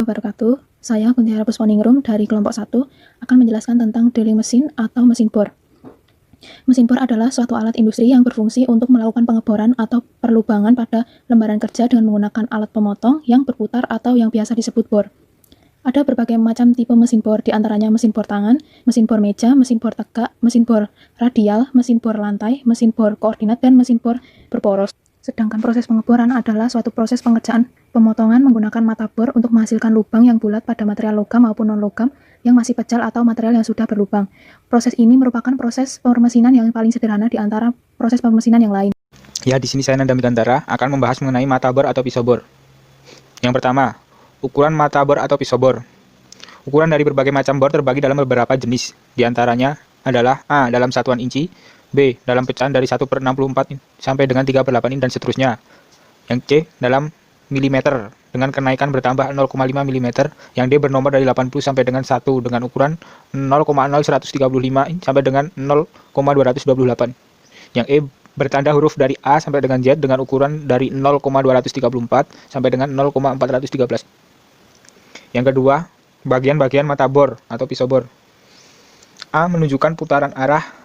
wabarakatuh. Saya Kuntiara Pusponingrum dari kelompok 1 akan menjelaskan tentang drilling mesin atau mesin bor. Mesin bor adalah suatu alat industri yang berfungsi untuk melakukan pengeboran atau perlubangan pada lembaran kerja dengan menggunakan alat pemotong yang berputar atau yang biasa disebut bor. Ada berbagai macam tipe mesin bor, diantaranya mesin bor tangan, mesin bor meja, mesin bor tegak, mesin bor radial, mesin bor lantai, mesin bor koordinat, dan mesin bor berporos. Sedangkan proses pengeboran adalah suatu proses pengerjaan pemotongan menggunakan mata bor untuk menghasilkan lubang yang bulat pada material logam maupun non-logam yang masih pecah atau material yang sudah berlubang. Proses ini merupakan proses pemesinan yang paling sederhana di antara proses pemesinan yang lain. Ya, di sini saya Nanda Mitantara akan membahas mengenai mata bor atau pisau bor. Yang pertama, ukuran mata bor atau pisau bor. Ukuran dari berbagai macam bor terbagi dalam beberapa jenis. Di antaranya adalah A. dalam satuan inci, B. dalam pecahan dari 1/64 sampai dengan 3/8 inch dan seterusnya. Yang C. dalam milimeter dengan kenaikan bertambah 0,5 mm, yang D bernomor dari 80 sampai dengan 1 dengan ukuran 0,0135 inch sampai dengan 0,228. Yang E bertanda huruf dari A sampai dengan Z dengan ukuran dari 0,234 sampai dengan 0,413. Yang kedua, bagian-bagian mata bor atau pisau bor. A menunjukkan putaran arah,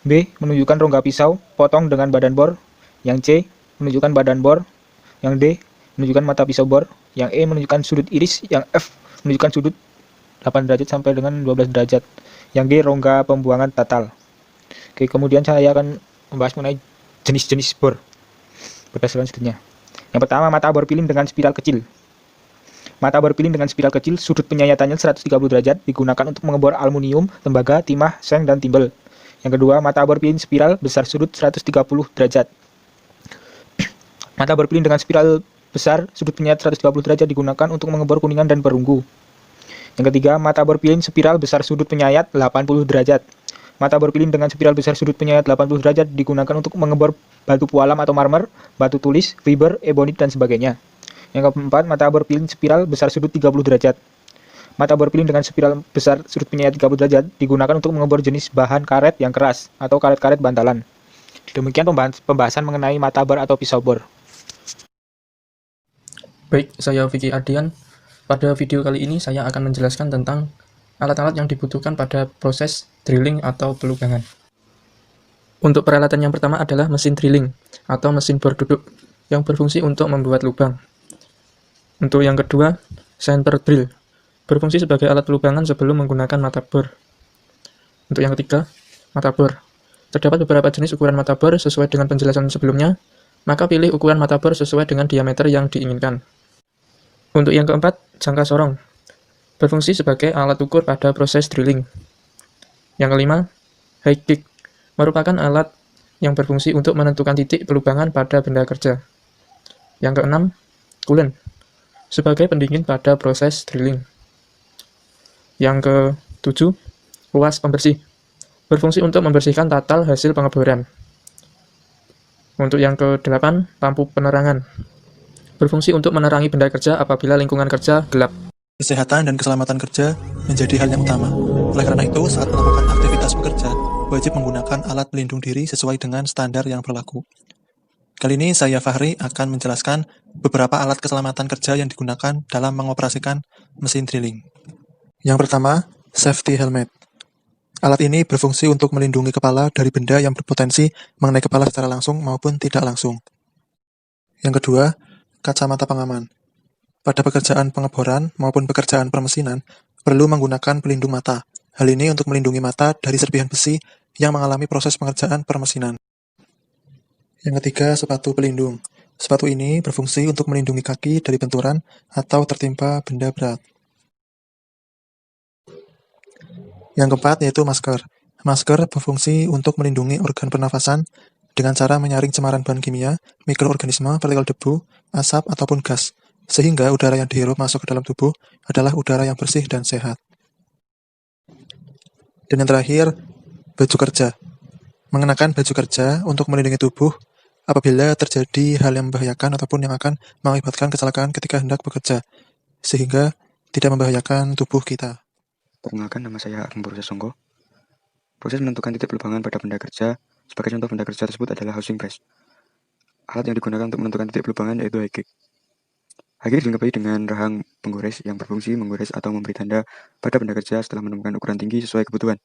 B menunjukkan rongga pisau potong dengan badan bor, yang C menunjukkan badan bor, yang D menunjukkan mata pisau bor, yang E menunjukkan sudut iris, yang F menunjukkan sudut 8 derajat sampai dengan 12 derajat, yang G rongga pembuangan tatal. Oke, kemudian saya akan membahas mengenai jenis-jenis bor berdasarkan sudutnya. Yang pertama, mata bor piling dengan spiral kecil. Mata bor piling dengan spiral kecil, sudut penyayatannya 130 derajat, digunakan untuk mengebor aluminium, tembaga, timah, seng, dan timbel. Yang kedua, mata bor piling spiral besar sudut 130 derajat. Mata bor piling dengan spiral besar sudut penyayat 130 derajat digunakan untuk mengebor kuningan dan perunggu. Yang ketiga, mata bor piling spiral besar sudut penyayat 80 derajat. Mata bor piling dengan spiral besar sudut penyayat 80 derajat digunakan untuk mengebor batu pualam atau marmer, batu tulis, fiber, ebonit, dan sebagainya. Yang keempat, mata bor piling spiral besar sudut 30 derajat. Mata bor piling dengan spiral besar sudut penyayat 30 derajat digunakan untuk mengebor jenis bahan karet yang keras atau karet-karet bantalan. Demikian pembahasan mengenai mata bor atau pisau bor. Baik, saya Vicky Ardian. Pada video kali ini saya akan menjelaskan tentang alat-alat yang dibutuhkan pada proses drilling atau pelubangan. Untuk peralatan yang pertama adalah mesin drilling atau mesin bor duduk yang berfungsi untuk membuat lubang. Untuk yang kedua, center drill, berfungsi sebagai alat pelubangan sebelum menggunakan mata bor. Untuk yang ketiga, mata bor. Terdapat beberapa jenis ukuran mata bor sesuai dengan penjelasan sebelumnya, maka pilih ukuran mata bor sesuai dengan diameter yang diinginkan. Untuk yang keempat, jangka sorong, berfungsi sebagai alat ukur pada proses drilling. Yang kelima, high kick, merupakan alat yang berfungsi untuk menentukan titik pelubangan pada benda kerja. Yang keenam, coolant, sebagai pendingin pada proses drilling. Yang ketujuh, kuas pembersih, berfungsi untuk membersihkan tatal hasil pengeboran. Untuk yang kedelapan, lampu penerangan, berfungsi untuk menerangi benda kerja apabila lingkungan kerja gelap. Kesehatan dan keselamatan kerja menjadi hal yang utama. Oleh karena itu, saat melakukan aktivitas bekerja, wajib menggunakan alat pelindung diri sesuai dengan standar yang berlaku. Kali ini saya Fahri akan menjelaskan beberapa alat keselamatan kerja yang digunakan dalam mengoperasikan mesin drilling. Yang pertama, safety helmet. Alat ini berfungsi untuk melindungi kepala dari benda yang berpotensi mengenai kepala secara langsung maupun tidak langsung. Yang kedua, kacamata pengaman. Pada pekerjaan pengeboran maupun pekerjaan permesinan, perlu menggunakan pelindung mata. Hal ini untuk melindungi mata dari serpihan besi yang mengalami proses pengerjaan permesinan. Yang ketiga, sepatu pelindung. Sepatu ini berfungsi untuk melindungi kaki dari benturan atau tertimpa benda berat. Yang keempat, yaitu masker. Masker berfungsi untuk melindungi organ pernafasan dengan cara menyaring cemaran bahan kimia, mikroorganisme, partikel debu, asap, ataupun gas, sehingga udara yang dihirup masuk ke dalam tubuh adalah udara yang bersih dan sehat. Dan yang terakhir, baju kerja. Mengenakan baju kerja untuk melindungi tubuh apabila terjadi hal yang membahayakan ataupun yang akan mengakibatkan kecelakaan ketika hendak bekerja, sehingga tidak membahayakan tubuh kita. Perkenalkan, nama saya Agung Purwosasongko. Proses menentukan titik pelubangan pada benda kerja, sebagai contoh benda kerja tersebut adalah housing press. Alat yang digunakan untuk menentukan titik pelubangan yaitu high kick. Akhirnya dilengkapi dengan rahang penggores yang berfungsi menggores atau memberi tanda pada benda kerja setelah menemukan ukuran tinggi sesuai kebutuhan.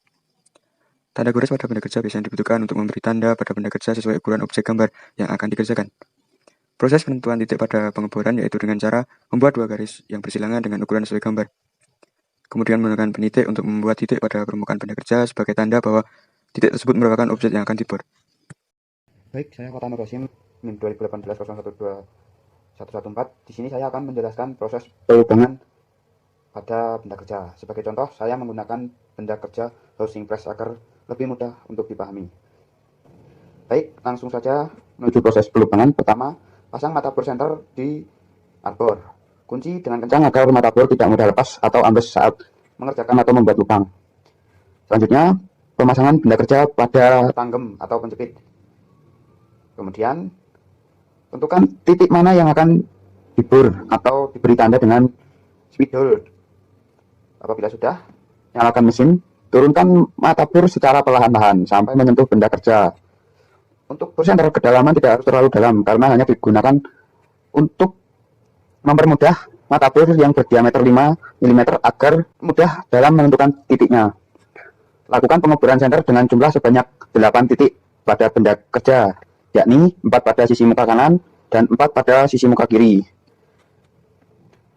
Tanda gores pada benda kerja biasanya dibutuhkan untuk memberi tanda pada benda kerja sesuai ukuran objek gambar yang akan dikerjakan. Proses penentuan titik pada pengeboran yaitu dengan cara membuat dua garis yang bersilangan dengan ukuran sesuai gambar. Kemudian menggunakan penitik untuk membuat titik pada permukaan benda kerja sebagai tanda bahwa titik tersebut merupakan objek yang akan dibor. Baik, saya Kota Nurasim, NIM 2018-012114. Di sini saya akan menjelaskan proses pelubangan pada benda kerja. Sebagai contoh, saya menggunakan benda kerja housing press agar lebih mudah untuk dipahami. Baik, langsung saja menuju proses pelubangan. Pertama, pasang mata bor senter di arbor. Kunci dengan kencang agar mata bor tidak mudah lepas atau ambles saat mengerjakan atau membuat lubang. Selanjutnya, pemasangan benda kerja pada tanggem atau penjepit. Kemudian, tentukan titik mana yang akan dibor atau diberi tanda dengan spidol. Apabila sudah, nyalakan mesin, turunkan mata bor secara perlahan-lahan sampai menyentuh benda kerja. Untuk bor senter kedalaman tidak harus terlalu dalam karena hanya digunakan untuk mempermudah mata bor yang berdiameter 5 mm agar mudah dalam menentukan titiknya. Lakukan pengeboran senter dengan jumlah sebanyak 8 titik pada benda kerja, yakni 4 pada sisi muka kanan dan 4 pada sisi muka kiri.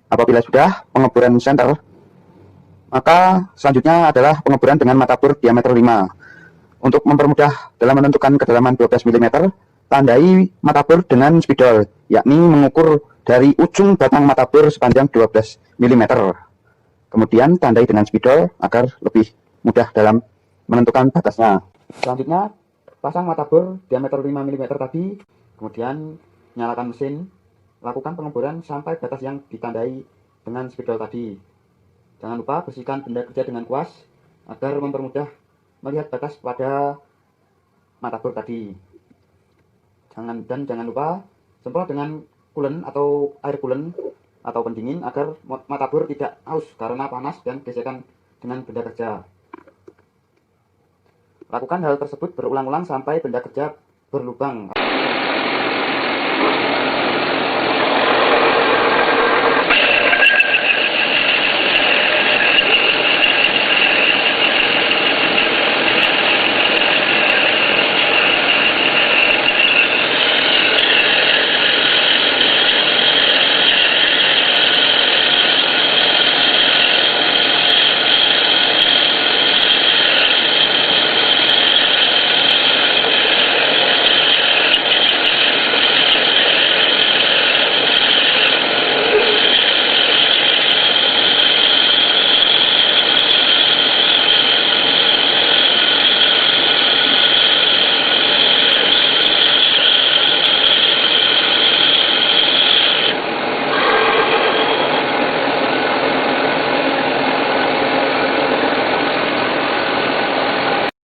Apabila sudah pengeboran senter, maka selanjutnya adalah pengeboran dengan mata bor diameter 5. Untuk mempermudah dalam menentukan kedalaman 12 mm, tandai mata bor dengan spidol, yakni mengukur dari ujung batang mata bor sepanjang 12 mm. Kemudian tandai dengan spidol agar lebih mudah dalam menentukan batasnya. Selanjutnya, pasang mata bor diameter 5 mm tadi, kemudian nyalakan mesin, lakukan pengeboran sampai batas yang ditandai dengan spidol tadi. Jangan lupa bersihkan benda kerja dengan kuas agar mempermudah melihat batas pada mata bor tadi. Jangan lupa semprot dengan coolant atau air coolant atau pendingin agar mata bor tidak aus karena panas dan gesekan dengan benda kerja. Lakukan hal tersebut berulang-ulang sampai benda kerja berlubang.